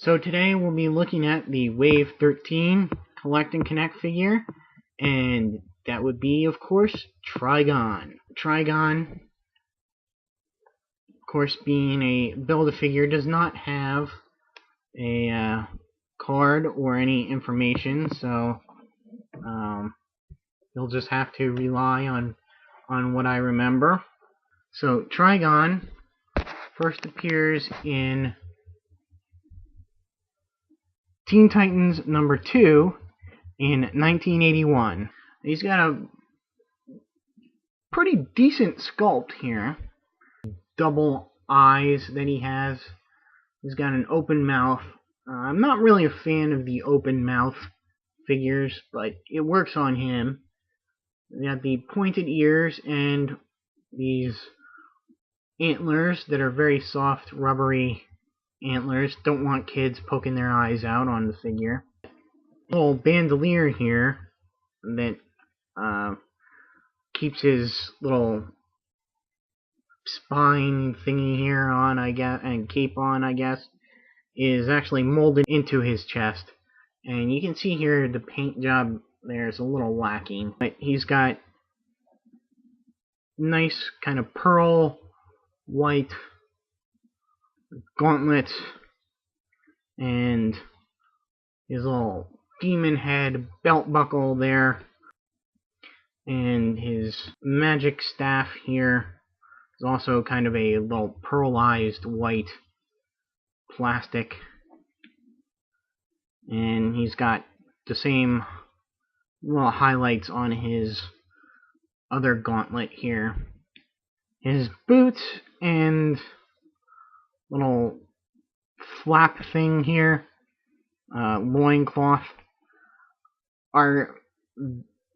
So today we'll be looking at the Wave 13 Collect and Connect figure, and that would be, of course, Trigon. Trigon, of course, being a Build-A-Figure, does not have a card or any information, so you'll just have to rely on what I remember. So Trigon first appears in Teen Titans number 2 in 1981. He's got a pretty decent sculpt here. Double eyes that he has. He's got an open mouth. I'm not really a fan of the open mouth figures, but it works on him. We got the pointed ears and these antlers that are very soft, rubbery antlers. Don't want kids poking their eyes out on the figure. Little bandolier here that keeps his little spine thingy here on, I guess, and cape on, I guess, is actually molded into his chest. And you can see here the paint job there is a little lacking, but he's got nice kind of pearl white gauntlets and his little demon head belt buckle there, and his magic staff here is also kind of a little pearlized white plastic, and he's got the same little highlights on his other gauntlet here. His boots and little flap thing here, loincloth, are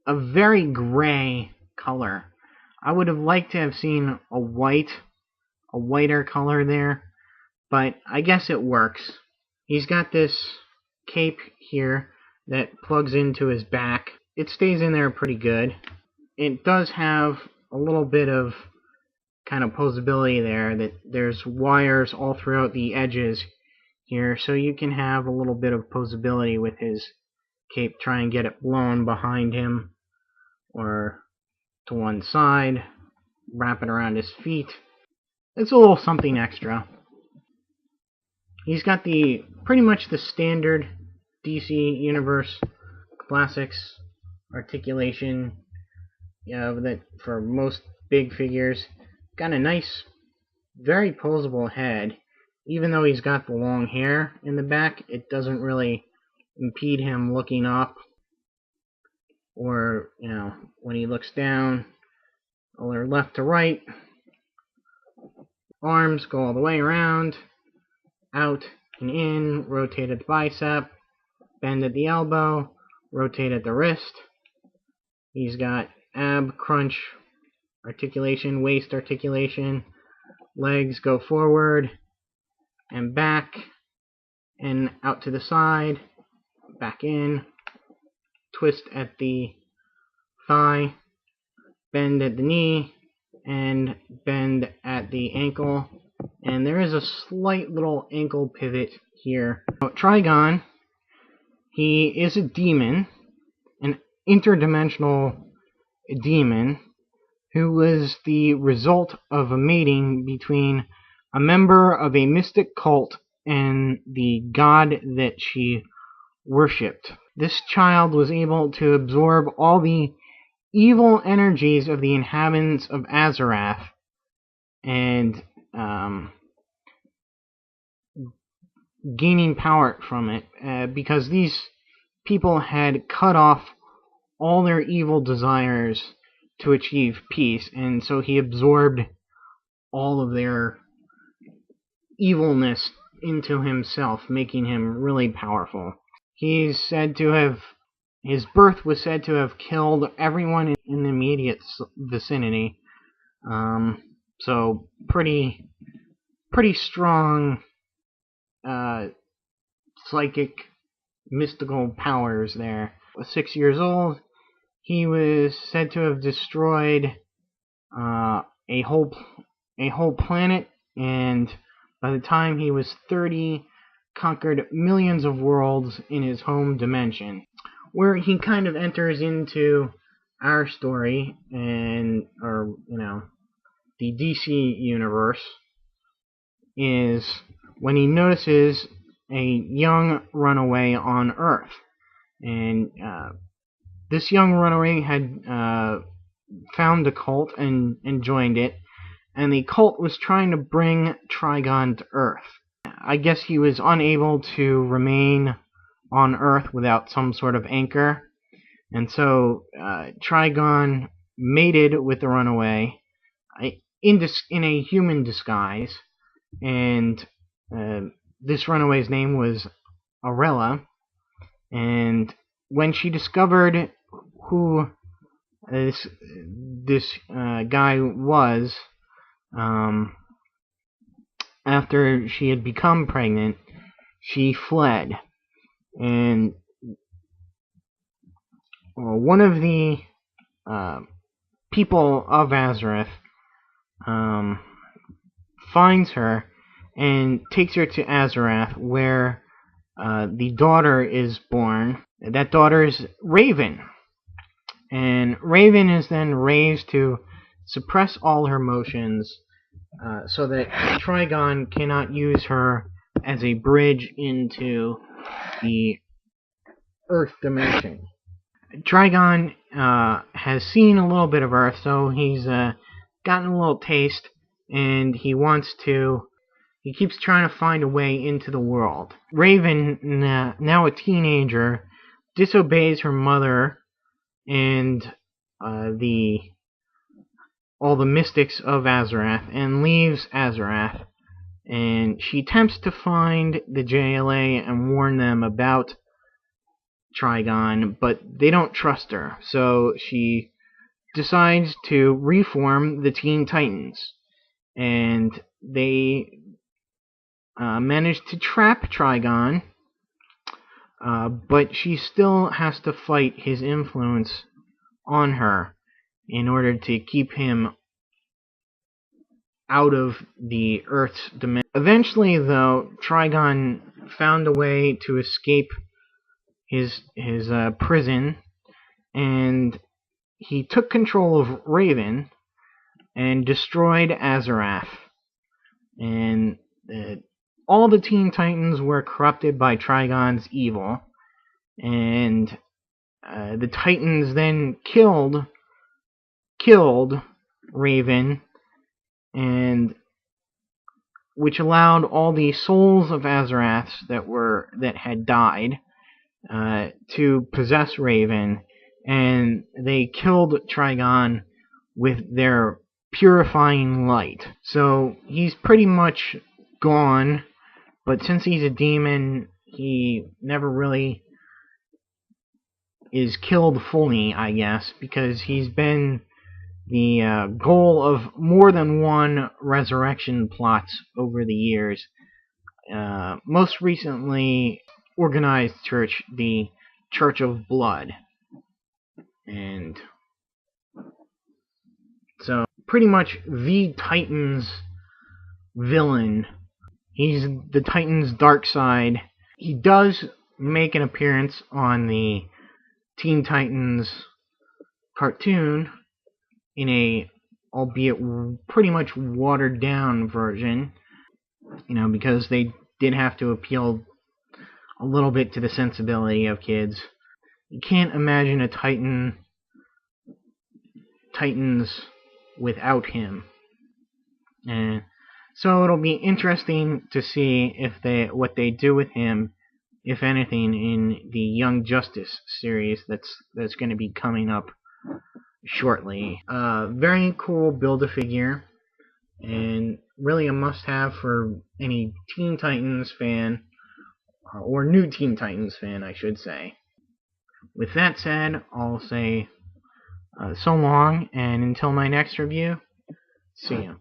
a very gray color. I would have liked to have seen a whiter color there, but I guess it works. He's got this cape here that plugs into his back. It stays in there pretty good. It does have a little bit of kind of posability there, that there's wires all throughout the edges here, so you can have a little bit of posability with his cape. Try and get it blown behind him or to one side, wrap it around his feet. It's a little something extra. He's got the pretty much the standard DC Universe Classics articulation, that for most big figures. Got a nice, very posable head. Even though he's got the long hair in the back, it doesn't really impede him looking up, or, when he looks down, or left to right. Arms go all the way around, out and in, rotate at the bicep, bend at the elbow, rotate at the wrist. He's got ab crunch articulation, waist articulation, legs go forward and back and out to the side, back in, twist at the thigh, bend at the knee, and bend at the ankle. And there is a slight little ankle pivot here. Trigon, he is a demon, an interdimensional demon, who was the result of a mating between a member of a mystic cult and the god that she worshipped. This child was able to absorb all the evil energies of the inhabitants of Azarath and gaining power from it, because these people had cut off all their evil desires to achieve peace, and so he absorbed all of their evilness into himself, making him really powerful. He's said to have, his birth was said to have killed everyone in the immediate vicinity. So pretty strong psychic, mystical powers there. 6 years old, he was said to have destroyed a whole planet, and by the time he was 30, conquered millions of worlds in his home dimension, where he kind of enters into our story or the DC universe, is when he notices a young runaway on Earth. And this young runaway had found the cult and joined it, and the cult was trying to bring Trigon to Earth. I guess he was unable to remain on Earth without some sort of anchor, and so Trigon mated with the runaway in a human disguise, and this runaway's name was Arella. And when she discovered who this guy was, after she had become pregnant, she fled. And one of the people of Azarath finds her and takes her to Azarath, where the daughter is born. That daughter is Raven. And Raven is then raised to suppress all her emotions, so that Trigon cannot use her as a bridge into the Earth dimension. Trigon has seen a little bit of Earth, so he's gotten a little taste, and he keeps trying to find a way into the world. Raven, now a teenager, disobeys her mother and all the mystics of Azarath, and leaves Azarath. And she attempts to find the JLA and warn them about Trigon, but they don't trust her. So she decides to reform the Teen Titans, and they manage to trap Trigon, but she still has to fight his influence on her in order to keep him out of the Earth's dimension. Eventually, though, Trigon found a way to escape his prison, and he took control of Raven and destroyed Azarath. And all the Teen Titans were corrupted by Trigon's evil, and the Titans then killed Raven, and which allowed all the souls of Azarath that had died to possess Raven, and they killed Trigon with their purifying light. So he's pretty much gone, but since he's a demon, he never really is killed fully, I guess, because he's been the goal of more than one resurrection plots over the years. Most recently, organized church, the Church of Blood. And so, pretty much the Titans villain. He's the Titans' dark side. He does make an appearance on the Teen Titans cartoon in a, albeit pretty much watered down version, because they did have to appeal a little bit to the sensibility of kids. You can't imagine a Titans without him. And so it'll be interesting to see what they do with him, if anything, in the Young Justice series that's going to be coming up shortly. Very cool Build-A-Figure, and really a must-have for any Teen Titans fan, or new Teen Titans fan, I should say. With that said, I'll say so long, and until my next review, see ya.